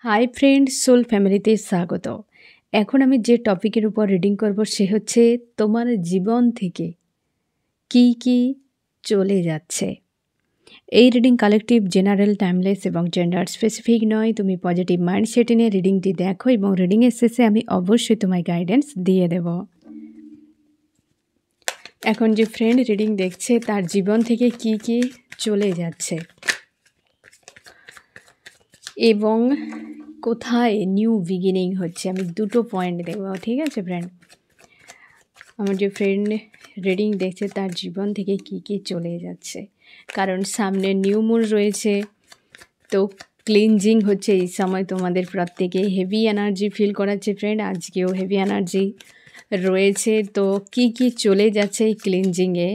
Hi friend, soul ফ্যামিলিতে স্বাগত। এখন আমি যে টপিকের উপর রিডিং করব সে হচ্ছে তোমার জীবন থেকে কি কি চলে যাচ্ছে। এই রিডিং কালেকটিভ, জেনারেল, টাইমলেস এবং জেন্ডার স্পেসিফিক নয়। তুমি পজিটিভ মাইন্ডসেট নিয়ে রিডিংটি দেখো এবং রিডিংয়ের শেষে আমি অবশ্যই তোমায় গাইডেন্স দিয়ে দেব। এখন যে ফ্রেন্ড রিডিং দেখছে তার জীবন থেকে কি কি চলে যাচ্ছে এবং কোথায় নিউ বিগিনিং হচ্ছে, আমি দুটো পয়েন্ট দেবো। ঠিক আছে ফ্রেন্ড? আমার যে ফ্রেন্ড রিডিং দেখছে তার জীবন থেকে কি কি চলে যাচ্ছে, কারণ সামনে নিউ মুন রয়েছে, তো ক্লিনজিং হচ্ছে এই সময়। তোমাদের প্রত্যেকে হেভি এনার্জি ফিল করাচ্ছে ফ্রেন্ড, আজকেও হেভি এনার্জি রয়েছে। তো কি কি চলে যাচ্ছে এই ক্লিনজিংয়ে,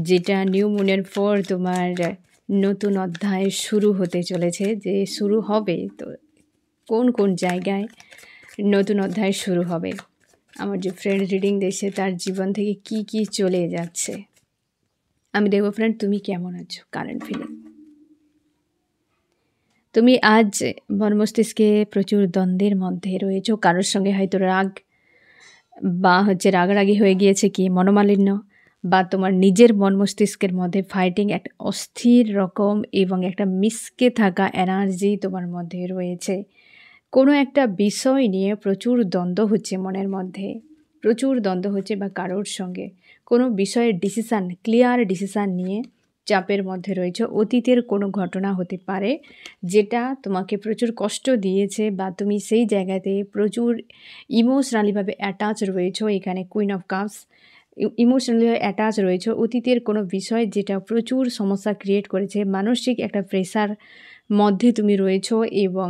যেটা নিউ মুনের পর তোমার নতুন অধ্যায় শুরু হতে চলেছে, যে শুরু হবে। তো কোন কোন জায়গায় নতুন অধ্যায় শুরু হবে, আমার যে ফ্রেন্ড রিডিং দেখছে তার জীবন থেকে কি কি চলে যাচ্ছে। আমি দেখবো ফ্রেন্ড তুমি কেমন আছো, কারেন্ট ফিলিং। তুমি আজ মন মস্তিষ্কে প্রচুর দ্বন্দ্বের মধ্যে রয়েছো, কারোর সঙ্গে হয়তো রাগ বা রাগারাগি হয়ে গিয়েছে, কি মনোমালিন্য, বা তোমার নিজের মন মস্তিষ্কের মধ্যে ফাইটিং, একটা অস্থির রকম এবং একটা মিসকে থাকা এনার্জি তোমার মধ্যে রয়েছে। কোনো একটা বিষয় নিয়ে প্রচুর দ্বন্দ্ব হচ্ছে মনের মধ্যে, প্রচুর দ্বন্দ্ব হচ্ছে, বা কারোর সঙ্গে কোনো বিষয়ের ডিসিশান, ক্লিয়ার ডিসিশান নিয়ে চাপের মধ্যে রয়েছে। অতীতের কোনো ঘটনা হতে পারে যেটা তোমাকে প্রচুর কষ্ট দিয়েছে, বা তুমি সেই জায়গাতে প্রচুর ইমোশনালিভাবে অ্যাটাচ রয়েছো। এখানে queen of cups, emotionally attach রয়েছে অতীতের কোনো বিষয় যেটা প্রচুর সমস্যা ক্রিয়েট করেছে, মানসিক একটা প্রেশার মধ্যে তুমি রয়েছো এবং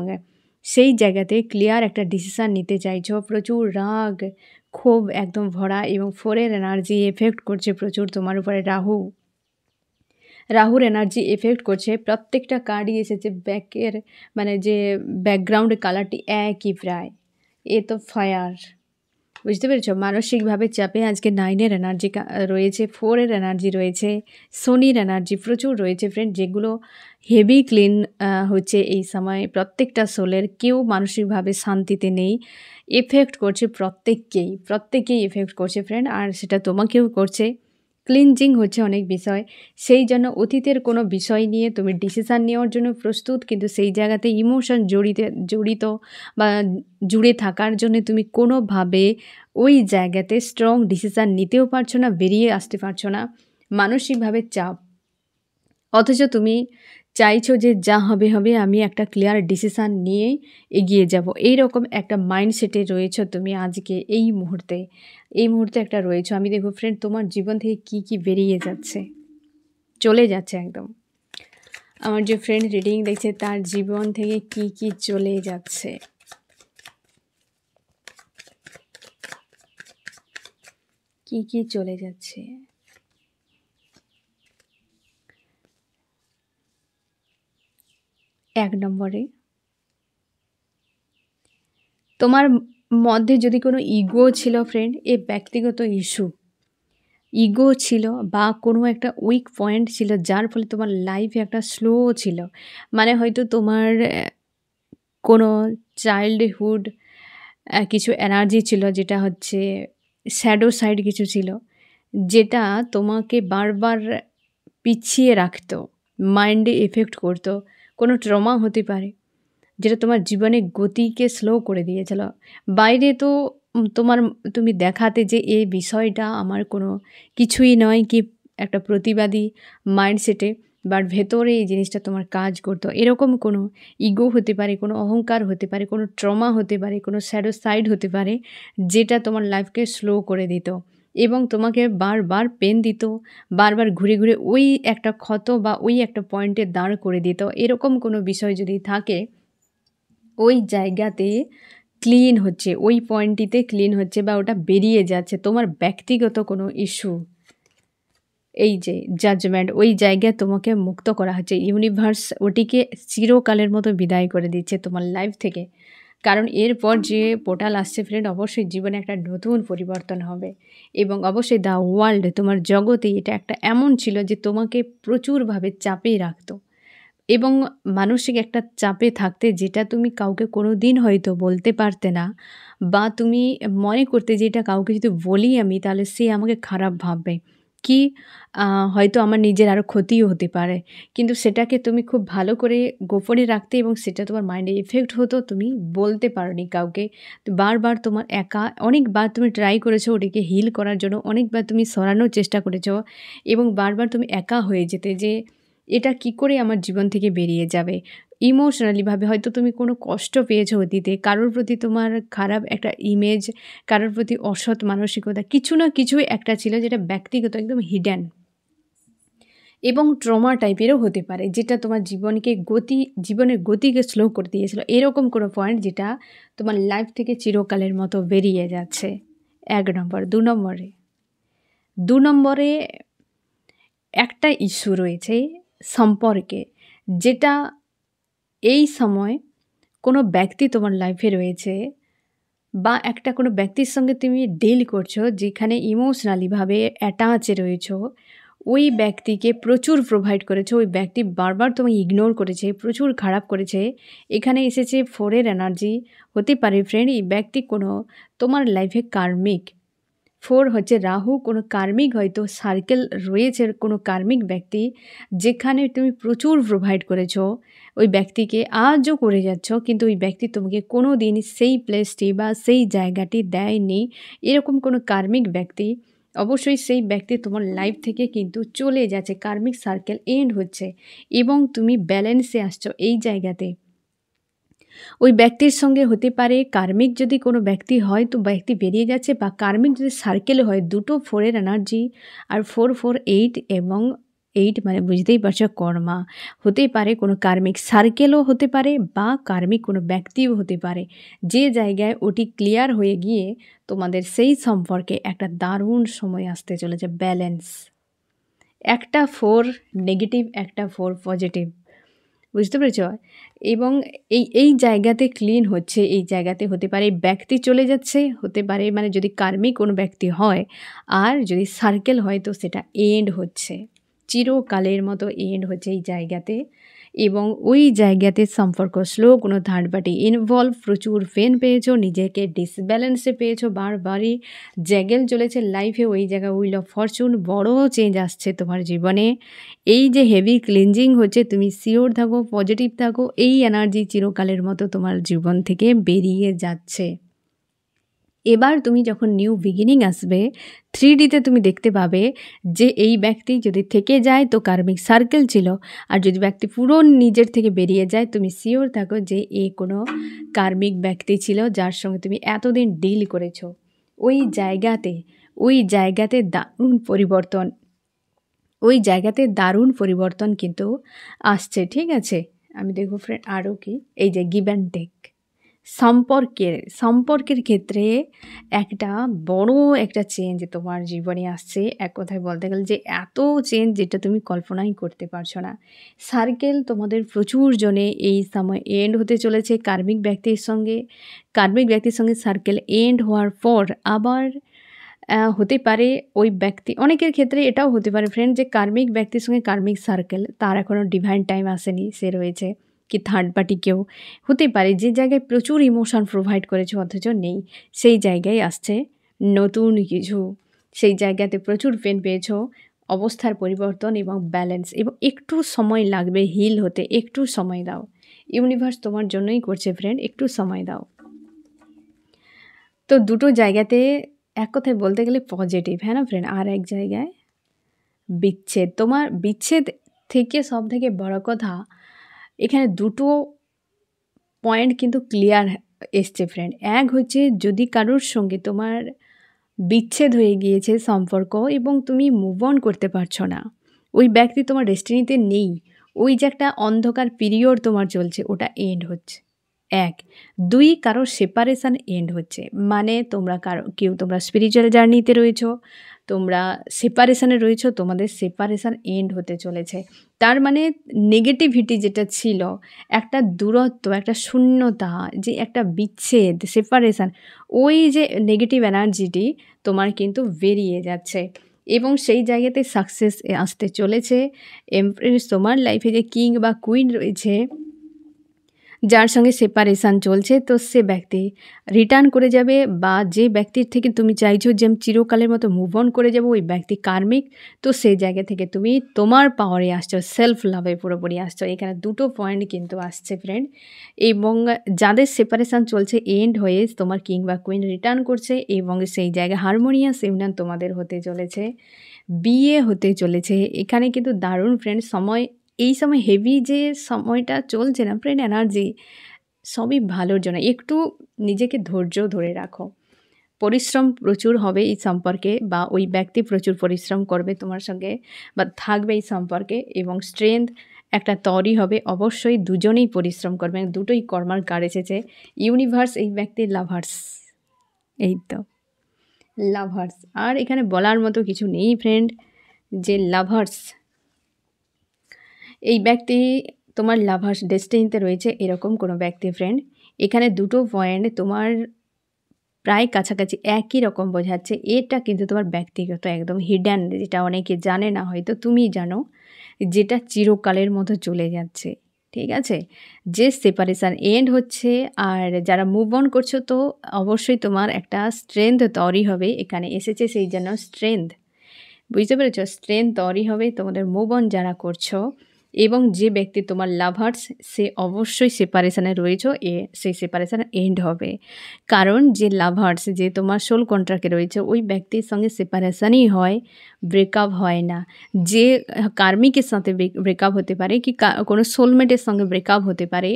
সেই জায়গাতে ক্লিয়ার একটা ডিসিশান নিতে চাইছো। প্রচুর রাগ, ক্ষোভ একদম ভরা, এবং ফোরের এনার্জি এফেক্ট করছে প্রচুর তোমার উপরে। রাহুর এনার্জি এফেক্ট করছে। প্রত্যেকটা কার্ডই এসেছে ব্যাকের, মানে যে ব্যাকগ্রাউন্ডের কালারটি একই প্রায়। এ তো ফায়ার, বুঝতে পেরেছ? মানসিকভাবে চাপে আজকে 9-এর এনার্জি রয়েছে, 4-এর এনার্জি রয়েছে, শনির এনার্জি প্রচুর রয়েছে ফ্রেন্ড, যেগুলো হেভি ক্লিন হচ্ছে এই সময়। প্রত্যেকটা সোলের কেউ মানসিকভাবে শান্তিতে নেই, এফেক্ট করছে প্রত্যেককেই এফেক্ট করছে ফ্রেন্ড, আর সেটা তোমাকেও করছে। ক্লিনজিং হচ্ছে অনেক বিষয়, সেই জন্য অতীতের কোনো বিষয় নিয়ে তুমি ডিসিশান নেওয়ার জন্য প্রস্তুত, কিন্তু সেই জায়গাতে ইমোশন জড়িত বা জুড়ে থাকার জন্য তুমি কোনোভাবে ওই জায়গাতে স্ট্রং ডিসিশান নিতেও পারছো না, বেরিয়ে আসতে পারছো না। মানসিকভাবে চাপ, অথচ তুমি চাইছো যে যা হবে হবে, আমি একটা ক্লিয়ার ডিসিশান নিয়ে এগিয়ে যাব। এইরকম একটা মাইন্ডসেটে রয়েছো তুমি আজকে এই মুহূর্তে একটা রয়েছো। আমি দেখো ফ্রেন্ড তোমার জীবন থেকে কি কি বেরিয়ে যাচ্ছে, চলে যাচ্ছে একদম। আমার যে ফ্রেন্ড রিডিং দেখছে তার জীবন থেকে কি কি চলে যাচ্ছে, কি কি চলে যাচ্ছে। এক নম্বরে, তোমার মধ্যে যদি কোনো ইগো ছিল ফ্রেন্ড, এ ব্যক্তিগত ইগো ছিল, বা কোনো একটা উইক পয়েন্ট ছিল, যার ফলে তোমার লাইফে একটা স্লো ছিল। মানে হয়তো তোমার কোনো চাইল্ডহুড কিছু এনার্জি ছিল, যেটা হচ্ছে শ্যাডো সাইড কিছু ছিল, যেটা তোমাকে বারবার পিছিয়ে রাখতো, মাইন্ডে এফেক্ট করতো। কোনো ট্রমা হতে পারে যেটা তোমার জীবনের গতিকে স্লো করে দিয়েছিল। বাইরে তো তুমি দেখাতে যে এই বিষয়টা আমার কোনো কিছুই নয়, কি একটা প্রতিবাদী মাইন্ডসেটে, বাট ভেতরে এই জিনিসটা তোমার কাজ করতো। এরকম কোনো ইগো হতে পারে, কোনো অহংকার হতে পারে, কোনো ট্রমা হতে পারে, কোনো শ্যাডো সাইড হতে পারে, যেটা তোমার লাইফকে স্লো করে দিত এবং তোমাকে বারবার পেন দিত, বারবার ঘুরে ঘুরে ওই একটা ক্ষত বা ওই একটা পয়েন্টে দাঁড় করে দিত। এরকম কোনো বিষয় যদি থাকে, ওই জায়গাতে ক্লিন হচ্ছে, ওই পয়েন্টটিতে ক্লিন হচ্ছে, বা ওটা বেরিয়ে যাচ্ছে। তোমার ব্যক্তিগত কোনো ইস্যু, এই যে জাজমেন্ট, ওই জায়গায় তোমাকে মুক্ত করা হচ্ছে। ইউনিভার্স ওটিকে চিরকালের মতো বিদায় করে দিচ্ছে তোমার লাইফ থেকে, কারণ এরপর যে পোর্টাল আসছে ফ্রেন্ড, অবশ্যই জীবনে একটা নতুন পরিবর্তন হবে। এবং অবশ্যই দ্য ওয়ার্ল্ড, তোমার জগতে এটা একটা এমন ছিল যে তোমাকে প্রচুরভাবে চাপে রাখতো, এবং মানসিক একটা চাপে থাকতে যেটা তুমি কাউকে কোনোদিন হয়তো বলতে পারতে না, বা তুমি মনে করতে যে এটা কাউকে যদি বলি আমি তাহলে সে আমাকে খারাপ ভাববে। কি আ হয়তো আমার নিজের আরও ক্ষতিও হতে পারে। কিন্তু সেটাকে তুমি খুব ভালো করে গোপনে রাখতে এবং সেটা তোমার মাইন্ডে ইফেক্ট হতো, তুমি বলতে পারোনি কাউকে। তো বারবার তোমার অনেকবার তুমি ট্রাই করেছো ওটাকে হিল করার জন্য, অনেকবার তুমি সরানোর চেষ্টা করেছো এবং বারবার তুমি একা হয়ে যেতে যে এটা কি করে আমার জীবন থেকে বেরিয়ে যাবে। ইমোশনালিভাবে হয়তো তুমি কোনো কষ্ট পেয়েছো অতীতে, কারোর প্রতি তোমার খারাপ একটা ইমেজ, কারোর প্রতি অসৎ মানসিকতা, কিছু না কিছুই একটা ছিল যেটা ব্যক্তিগত একদম হিডেন এবং ট্রমা টাইপেরও হতে পারে, যেটা তোমার জীবনের গতিকে স্লো করে দিয়েছিল। এরকম কোনো পয়েন্ট যেটা তোমার লাইফ থেকে চিরকালের মতো বেরিয়ে যাচ্ছে। ১ নম্বর। ২ নম্বরে একটা ইস্যু রয়েছে সম্পর্কে, যেটা এই সময় কোনো ব্যক্তি তোমার লাইফে রয়েছে বা একটা কোনো ব্যক্তির সঙ্গে তুমি ডিল করছো যেখানে ইমোশনালিভাবে অ্যাটাচে রয়েছো। ওই ব্যক্তিকে প্রচুর প্রোভাইড করেছো, ওই ব্যক্তি বারবার তোমায় ইগনোর করেছে, প্রচুর খারাপ করেছে। এখানে এসেছে 4 এর এনার্জি। হতে পারে ফ্রেন্ড এই ব্যক্তি কোনো তোমার লাইফে কার্মিক। 4 হচ্ছে রাহু, কোনো কার্মিক হয়তো সার্কেল রয়েছে, কোনো কার্মিক ব্যক্তি যেখানে তুমি প্রচুর প্রোভাইড করেছো ওই ব্যক্তিকে, আজও করে যাচ্ছ, কিন্তু ওই ব্যক্তি তোমাকে কোনো দিন সেই প্লেসটি বা সেই জায়গাটি দেয়নি। এরকম কোনো কার্মিক ব্যক্তি, অবশ্যই সেই ব্যক্তি তোমার লাইফ থেকে কিন্তু চলে যাচ্ছে, কার্মিক সার্কেল এন্ড হচ্ছে এবং তুমি ব্যালেন্সে আসছো এই জায়গাতে। ওই ব্যক্তির সঙ্গে হতে পারে কার্মিক, যদি কোনো ব্যক্তি হয় তো ব্যক্তি বেরিয়ে যাচ্ছে, বা কার্মিক যদি সার্কেল হয়, দুটো 4 এর এনার্জি আর 4, 4, 8 এবং 8 মানে বুঝতেই পারছো কর্মা। হতেই পারে কোনো কার্মিক সার্কেলও হতে পারে বা কার্মিক কোনো ব্যক্তিও হতে পারে। যে জায়গায় ওটি ক্লিয়ার হয়ে গিয়ে তোমাদের সেই সম্পর্কে একটা দারুণ সময় আসতে চলেছে, ব্যালেন্স। একটা 4 নেগেটিভ, একটা 4 পজিটিভ। বুঝতে পেরেছ? এবং এই জায়গাতে ক্লিন হচ্ছে, এই জায়গাতে হতে পারে ব্যক্তি চলে যাচ্ছে, হতে পারে মানে যদি কার্মিক কোনো ব্যক্তি হয়, আর যদি সার্কেল হয় তো সেটা এন্ড হচ্ছে। চিরকালের মতো এন্ড হচ্ছে এই জায়গাতে এবং ওই জায়গাতে সম্পর্ক স্লো, কোনো থার্ড পার্টি ইনভলভ, প্রচুর পেন পেয়েছো, নিজেকে ডিসব্যালেন্সে পেয়েছো, বারবারই জ্যাগেল চলেছে লাইফে। ওই জায়গায় হুইল অফ ফরচুন, বড় চেঞ্জ আসছে তোমার জীবনে। এই যে হেভি ক্লিনজিং হচ্ছে, তুমি সিওর থাকো, পজিটিভ থাকো, এই এনার্জি চিরকালের মতো তোমার জীবন থেকে বেরিয়ে যাচ্ছে। এবার তুমি যখন নিউ বিগিনিং আসবে 3Dতে তুমি দেখতে পাবে যে এই ব্যক্তি যদি থেকে যায় তো কার্মিক সার্কেল ছিল, আর যদি ব্যক্তি পুরো নিজের থেকে বেরিয়ে যায় তুমি শিওর থাকো যে এ কোনো কার্মিক ব্যক্তি ছিল যার সঙ্গে তুমি এতদিন ডিল করেছো। ওই জায়গাতে দারুণ পরিবর্তন কিন্তু আসছে, ঠিক আছে? আমি দেখব ফ্রেন্ড আরও কি, এই যে গিভ অ্যান্ড টেক, সম্পর্কের ক্ষেত্রে একটা বড় একটা চেঞ্জ তোমার জীবনে আসছে। এক কথায় বলতে গেলে যে এত চেঞ্জ যেটা তুমি কল্পনাই করতে পারছো না। সার্কেল তোমাদের প্রচুর জনে এই সময় এন্ড হতে চলেছে কার্মিক ব্যক্তির সঙ্গে সার্কেল এন্ড হওয়ার পর আবার হতে পারে ওই ব্যক্তি, অনেকের ক্ষেত্রে এটাও হতে পারে ফ্রেন্ড যে কার্মিক ব্যক্তির সঙ্গে কার্মিক সার্কেল, তার এখনও ডিভাইন টাইম আসেনি, সে রয়েছে কি থার্ড পার্টি কেউ হতে পারে, যে জায়গায় প্রচুর ইমোশন প্রোভাইড করেছে অথচ নেই, সেই জায়গায় আসছে নতুন কিছু। সেই জায়গাতে প্রচুর পেন পেয়েছো, অবস্থার পরিবর্তন এবং ব্যালেন্স, এবং একটু সময় লাগবে হিল হতে, একটু সময় দাও। ইউনিভার্স তোমার জন্যই করছে ফ্রেন্ড, একটু সময় দাও। তো দুটো জায়গাতে এক কথায় বলতে গেলে পজিটিভ, হ্যাঁ না ফ্রেন্ড? আর এক জায়গায় বিচ্ছেদ। তোমার বিচ্ছেদ থেকে সবথেকে বড় কথা এখানে দুটো পয়েন্ট কিন্তু ক্লিয়ার এসছে ফ্রেন্ড। এক হচ্ছে যদি কারোর সঙ্গে তোমার বিচ্ছেদ হয়ে গিয়েছে সম্পর্ক এবং তুমি মুভ অন করতে পারছো না, ওই ব্যক্তি তোমার ডেস্টিনিতে নেই, ওই যে একটা অন্ধকার পিরিয়ড তোমার চলছে ওটা এন্ড হচ্ছে। 1, 2 কারোর সেপারেশান এন্ড হচ্ছে, মানে তোমরা স্পিরিচুয়াল জার্নিতে রয়েছো, তোমরা সেপারেশানে রয়েছো, তোমাদের সেপারেশান এন্ড হতে চলেছে। তার মানে নেগেটিভিটি যেটা ছিল, একটা দূরত্ব, একটা শূন্যতা, যে একটা বিচ্ছেদ, সেপারেশান, ওই যে নেগেটিভ এনার্জিটি তোমার কিন্তু বেরিয়ে যাচ্ছে। এবং সেই জায়গাতে সাকসেস আসতে চলেছে। এমপ্রেস তোমার লাইফে যে কিং বা কুইন রয়েছে, যার সঙ্গে সেপারেশান চলছে, তো সে ব্যক্তি রিটার্ন করে যাবে, বা যে ব্যক্তির থেকে তুমি চাইছো যে আমি চিরকালের মতো মুভ অন করে যাব, ওই ব্যক্তি কার্মিক। তো সেই জায়গা থেকে তুমি তোমার পাওয়ারে আসছো, সেলফ লাভে পুরোপুরি আসছো। এখানে দুটো পয়েন্ট কিন্তু আসছে ফ্রেন্ড। এবং যাদের সেপারেশান চলছে এন্ড হয়ে তোমার কিং বা কুইন রিটার্ন করছে, এবং সেই জায়গায় হারমোনিয়াস ইউনিয়ন তোমাদের হতে চলেছে, বিয়ে হতে চলেছে। এখানে কিন্তু দারুণ ফ্রেন্ড সময়, এই সময় হেভি যে সময়টা চলছে না ফ্রেন্ড, এনার্জি সবই ভালোর জন্য। একটু নিজেকে ধৈর্য ধরে রাখো। পরিশ্রম প্রচুর হবে এই সম্পর্কে, বা ওই ব্যক্তি প্রচুর পরিশ্রম করবে তোমার সঙ্গে বা থাকবে এই সম্পর্কে, এবং স্ট্রেংথ একটা তৈরি হবে। অবশ্যই দুজনেই পরিশ্রম করবেন, দুটোই কর্মার কার্ড এসেছে। ইউনিভার্স এই ব্যক্তির লাভার্স, এই তো লাভার্স। আর এখানে বলার মতো কিছু নেই ফ্রেন্ড, যে লাভার্স এই ব্যক্তি তোমার লাভার্স ডেস্টিনিতে রয়েছে এরকম কোনো ব্যক্তি ফ্রেন্ড। এখানে দুটো পয়েন্ট তোমার প্রায় কাছাকাছি একই রকম বোঝাচ্ছে। এটা কিন্তু তোমার ব্যক্তিগত একদম হিডেন, যেটা অনেকে জানে না, হয়তো তুমি জানো, যেটা চিরকালের মতো চলে যাচ্ছে। ঠিক আছে, যে সেপারেশান এন্ড হচ্ছে, আর যারা মুভ অন করছো, তো অবশ্যই তোমার একটা স্ট্রেংথ তৈরি হবে। এখানে এসেছে সেই জন্য স্ট্রেংথ, বুঝতে পেরেছ? স্ট্রেংথ তৈরি হবে তোমাদের মুভ অন যারা করছো। এবং যে ব্যক্তি তোমার লাভার্স, সে অবশ্যই সেপারেশানে রয়েছে, সেই সেপারেশান এন্ড হবে। কারণ যে লাভার্স, যে তোমার সোল কন্ট্রাক্টে রয়েছে, ওই ব্যক্তির সঙ্গে সেপারেশানই হয়, ব্রেকআপ হয় না। যে কার্মিকের সাথে ব্রেকআপ হতে পারে, কি কোনো সোলমেটের সঙ্গে ব্রেকআপ হতে পারে,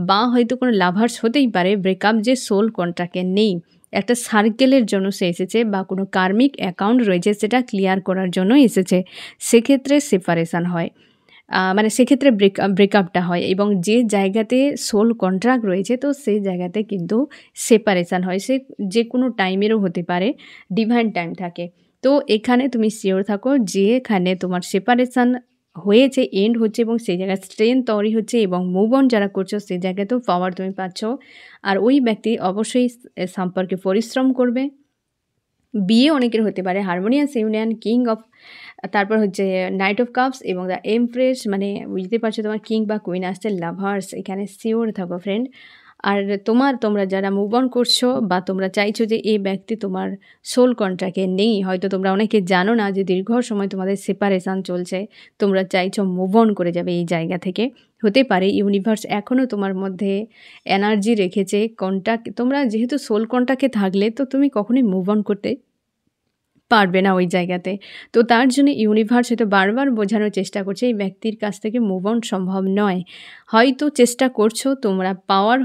বা হয়তো কোনো লাভার্স হতেই পারে ব্রেকআপ, যে সোল কন্ট্রাক্টে নেই, একটা সার্কেলের জন্য সে এসেছে, বা কোনো কার্মিক অ্যাকাউন্ট রয়েছে সেটা ক্লিয়ার করার জন্য এসেছে, সেক্ষেত্রে সেপারেশান হয়। মানে সেক্ষেত্রে ব্রেকআপটা হয়। এবং যে জায়গাতে সোল কন্ট্রাক্ট রয়েছে, তো সেই জায়গাতে কিন্তু সেপারেশান হয়। সে যে কোনো টাইমেরও হতে পারে, ডিভাইন টাইম থাকে। তো এখানে তুমি শিওর থাকো, যেখানে তোমার সেপারেশান হয়েছে, এন্ড হচ্ছে, এবং সেই জায়গায় স্ট্রেংথ তৈরি হচ্ছে, এবং মুভ অন যারা করছো সেই জায়গাতেও পাওয়ার তুমি পাচ্ছ। আর ওই ব্যক্তি অবশ্যই সম্পর্কে পরিশ্রম করবে। বিয়ে অনেকের হতে পারে, হারমোনিয়াস ইউনিয়ন, কিং অফ, তারপর হচ্ছে নাইট অফ কাপস এবং দ্য এমপ্রেস, মানে বুঝতে পারছো তোমার কিং বা কুইন আসছে, লাভার্স। এখানে শিওর থাকো ফ্রেন্ড। আর তোমরা যারা মুভ অন করছো, বা তোমরা চাইছো যে এই ব্যক্তি তোমার সোল কন্ট্রাক্টে নেই, হয়তো তোমরা অনেকে জানো না যে দীর্ঘ সময় তোমাদের সেপারেশান চলছে, তোমরা চাইছো মুভ অন করে যাবে এই জায়গা থেকে। হতে পারে ইউনিভার্স এখনও তোমার মধ্যে এনার্জি রেখেছে কন্ট্যাক্ট, তোমরা যেহেতু সোল কন্ট্রাক্টে থাকলে, তো তুমি কখনোই মুভ অন করতে পারবে না ওই জায়গাতে। তো তার জন্য ইউনিভার্স হয়তো বারবার বোঝানোর চেষ্টা করছে, এই ব্যক্তির কাছ থেকে মুভ অন সম্ভব নয়। হয়তো চেষ্টা করছো তোমরা,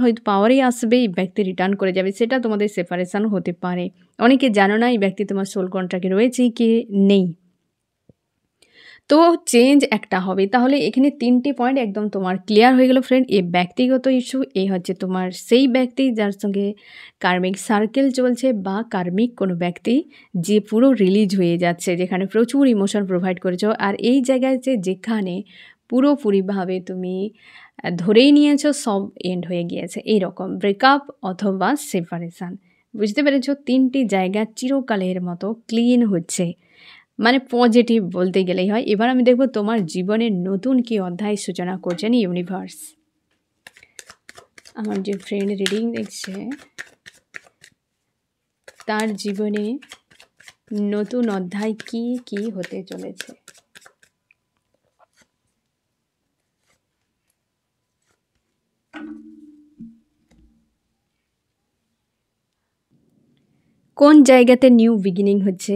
হয়তো পাওয়ারই আসবে, এই ব্যক্তি রিটার্ন করে যাবে, সেটা তোমাদের সেপারেশান হতে পারে। অনেকে জানো না এই ব্যক্তি তোমার সোল কন্ট্রাক্টে রয়েছে কি নেই। তো চেঞ্জ একটা হবে। তাহলে এখানে 3টে পয়েন্ট একদম তোমার ক্লিয়ার হয়ে গেল ফ্রেন্ড। এ ব্যক্তিগত ইস্যু, এ হচ্ছে তোমার সেই ব্যক্তি যার সঙ্গে কার্মিক সার্কেল চলছে, বা কার্মিক কোনো ব্যক্তি যে পুরো রিলিজ হয়ে যাচ্ছে, যেখানে প্রচুর ইমোশন প্রোভাইড করেছো। আর এই জায়গায় যেখানে পুরোপুরিভাবে তুমি ধরেই নিয়েছো সব এন্ড হয়ে গিয়েছে, এইরকম ব্রেকআপ অথবা সেপারেশান। বুঝতে পেরেছো? 3টি জায়গা চিরকালের মতো ক্লিন হচ্ছে, মানে পজিটিভ বলতে গেলেই হয়। এবার আমি দেখব তোমার জীবনের নতুন কি অধ্যায় সূচনা করছেন ইউনিভার্স। আমার যে ফ্রেন্ড রিডিং দেখছে, তার জীবনে নতুন অধ্যায় কি কি হতে চলেছে। কোন জায়গাতে নিউ বিগিনিং হচ্ছে?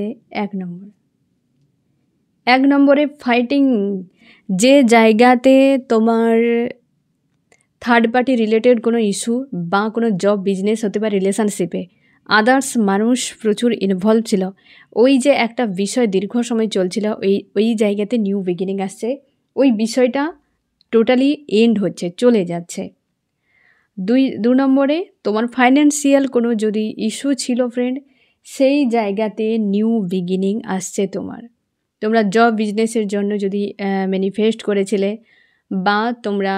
1 নম্বরে ফাইটিং, যে জায়গাতে তোমার থার্ড পার্টি রিলেটেড কোনো ইস্যু, বা কোনো জব, বিজনেস হতে পারে, রিলেশনশিপে আদার্স মানুষ প্রচুর ইনভলভ ছিল, ওই যে একটা বিষয় দীর্ঘ সময় চলছিল, ওই জায়গাতে নিউ বিগিনিং আসছে। ওই বিষয়টা টোটালি এন্ড হচ্ছে, চলে যাচ্ছে। 2 নম্বরে তোমার ফাইন্যান্সিয়াল কোনো যদি ইস্যু ছিল ফ্রেন্ড, সেই জায়গাতে নিউ বিগিনিং আসছে তোমার। তোমরা জব বিজনেসের জন্য যদি ম্যানিফেস্ট করেছিলে, বা তোমরা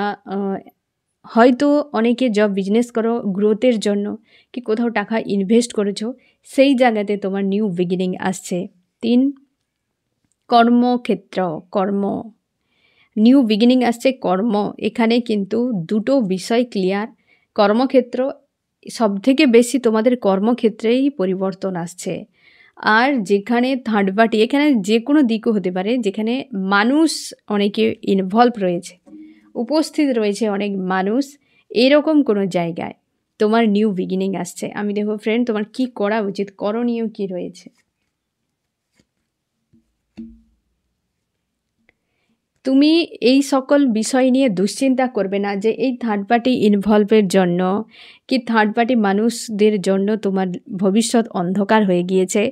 হয়তো অনেকে জব বিজনেস করো গ্রোথের জন্য, কি কোথাও টাকা ইনভেস্ট করেছো, সেই জায়গাতে তোমার নিউ বিগিনিং আসছে। 3 কর্মক্ষেত্র, কর্ম, নিউ বিগিনিং আসছে কর্ম। এখানে কিন্তু দুটো বিষয় ক্লিয়ার। কর্মক্ষেত্র সবথেকে বেশি তোমাদের কর্মক্ষেত্রেই পরিবর্তন আসছে। আর যেখানে থার্ড পার্টি, এখানে যে কোনো দিকও হতে পারে, যেখানে মানুষ অনেকে ইনভলভ রয়েছে, উপস্থিত রয়েছে অনেক মানুষ, এরকম কোনো জায়গায় তোমার নিউ বিগিনিং আসছে। আমি দেখো ফ্রেন্ড, তোমার কি করা উচিত, করণীয় কি রয়েছে। তুমি এই সকল বিষয় নিয়ে দুশ্চিন্তা করবে না যে এই থার্ড পার্টি ইনভলভের জন্য কি থার্ড পার্টি মানুষদের জন্য তোমার ভবিষ্যৎ অন্ধকার হয়ে গিয়েছে।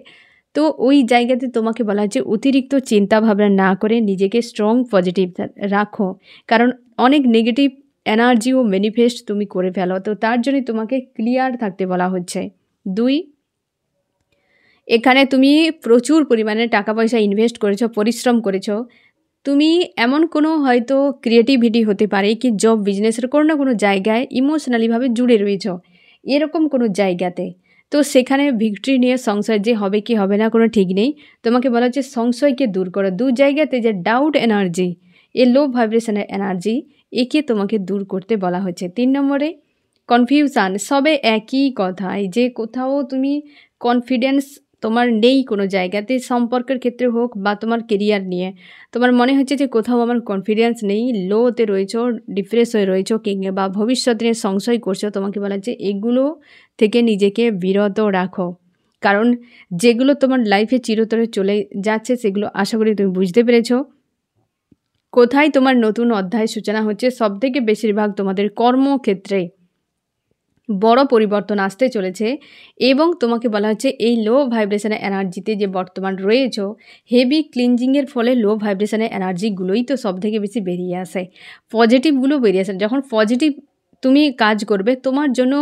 তো ওই জায়গাতে তোমাকে বলা হচ্ছে অতিরিক্ত চিন্তা ভাবনা না করে নিজেকে স্ট্রং পজিটিভ রাখো, কারণ অনেক নেগেটিভ এনার্জিও ম্যানিফেস্ট তুমি করে ফেলো। তো তার জন্য তোমাকে ক্লিয়ার থাকতে বলা হচ্ছে। 2, এখানে তুমি প্রচুর পরিমাণে টাকা পয়সা ইনভেস্ট করেছো, পরিশ্রম করেছো। তুমি এমন কোনো হয়তো ক্রিয়েটিভিটি হতে পারে কি জব বিজনেসের কোনো না কোনো জায়গায় ইমোশনালিভাবে জুড়ে রয়েছ, এরকম কোনো জায়গাতে। তো সেখানে ভিক্টরি নিয়ে সংশয় যে হবে কি হবে না কোনো ঠিক নেই। তোমাকে বলা হচ্ছে সংশয়কে দূর করো। দু জায়গাতে যে ডাউট এনার্জি, এ লো ভাইব্রেশনের এনার্জি, একে তোমাকে দূর করতে বলা হচ্ছে। 3 নম্বরে কনফিউশান, সবে একই কথাই, যে কোথাও তুমি কনফিডেন্স তোমার নেই কোনো জায়গাতে, সম্পর্কের ক্ষেত্রে হোক বা তোমার কেরিয়ার নিয়ে তোমার মনে হচ্ছে যে কোথাও আমার কনফিডেন্স নেই, লোতে রয়েছো, ডিপ্রেস হয়ে রয়েছো, কিংবা ভবিষ্যৎ নিয়ে সংশয় করছো। তোমাকে বলা হচ্ছে এগুলো থেকে নিজেকে বিরত রাখো, কারণ যেগুলো তোমার লাইফে চিরতরে চলে যাচ্ছে সেগুলো আশা করি তুমি বুঝতে পেরেছো। কোথায় তোমার নতুন অধ্যায় সূচনা হচ্ছে, সবথেকে বেশিরভাগ তোমাদের কর্মক্ষেত্রে বড় পরিবর্তন আসতে চলেছে। এবং তোমাকে বলা হচ্ছে এই লো ভাইব্রেশনের এনার্জিতে যে বর্তমান রয়েছো, হেভি ক্লিনজিংয়ের ফলে লো ভাইব্রেশনের এনার্জিগুলোই তো সব থেকে বেশি বেরিয়ে আসে, পজিটিভগুলো বেরিয়ে আসে। যখন পজিটিভ তুমি কাজ করবে, তোমার জন্য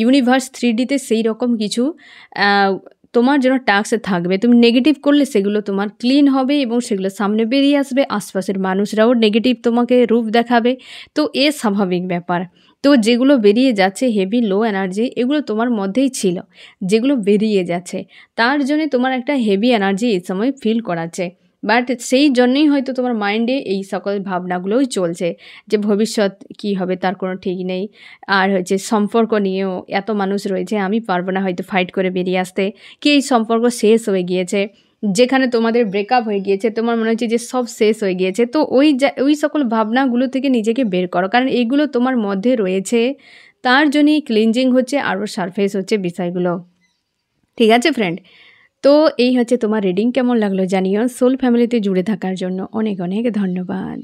ইউনিভার্স 3Dতে সেই রকম কিছু তোমার জন্য টাস্ক থাকবে। তুমি নেগেটিভ করলে সেগুলো তোমার ক্লিন হবে এবং সেগুলো সামনে বেরিয়ে আসবে। আশপাশের মানুষরাও নেগেটিভ তোমাকে রূপ দেখাবে। তো এ স্বাভাবিক ব্যাপার। তো যেগুলো বেরিয়ে যাচ্ছে হেভি লো এনার্জি, এগুলো তোমার মধ্যেই ছিল, যেগুলো বেরিয়ে যাচ্ছে তার জন্য তোমার একটা হেভি এনার্জি এই সময় ফিল করাচ্ছে। বাট সেই জন্যই হয়তো তোমার মাইন্ডে এই সকল ভাবনাগুলোই চলছে যে ভবিষ্যৎ কি হবে তার কোনো ঠিক নেই। আর হচ্ছে সম্পর্ক নিয়েও এত মানুষ রয়েছে, আমি পারবো না হয়তো ফাইট করে বেরিয়ে আসতে, কি এই সম্পর্ক শেষ হয়ে গিয়েছে, যেখানে তোমাদের ব্রেকআপ হয়ে গিয়েছে, তোমার মনে হচ্ছে যে সব শেষ হয়ে গিয়েছে। তো ওই সকল ভাবনাগুলো থেকে নিজেকে বের করো, কারণ এইগুলো তোমার মধ্যে রয়েছে, তার জন্যই ক্লিনজিং হচ্ছে, আরও সারফেস হচ্ছে বিষয়গুলো। ঠিক আছে ফ্রেন্ড, তো এই হচ্ছে তোমার রিডিং। কেমন লাগলো জানিও। সোল ফ্যামিলিতে জুড়ে থাকার জন্য অনেক অনেক ধন্যবাদ।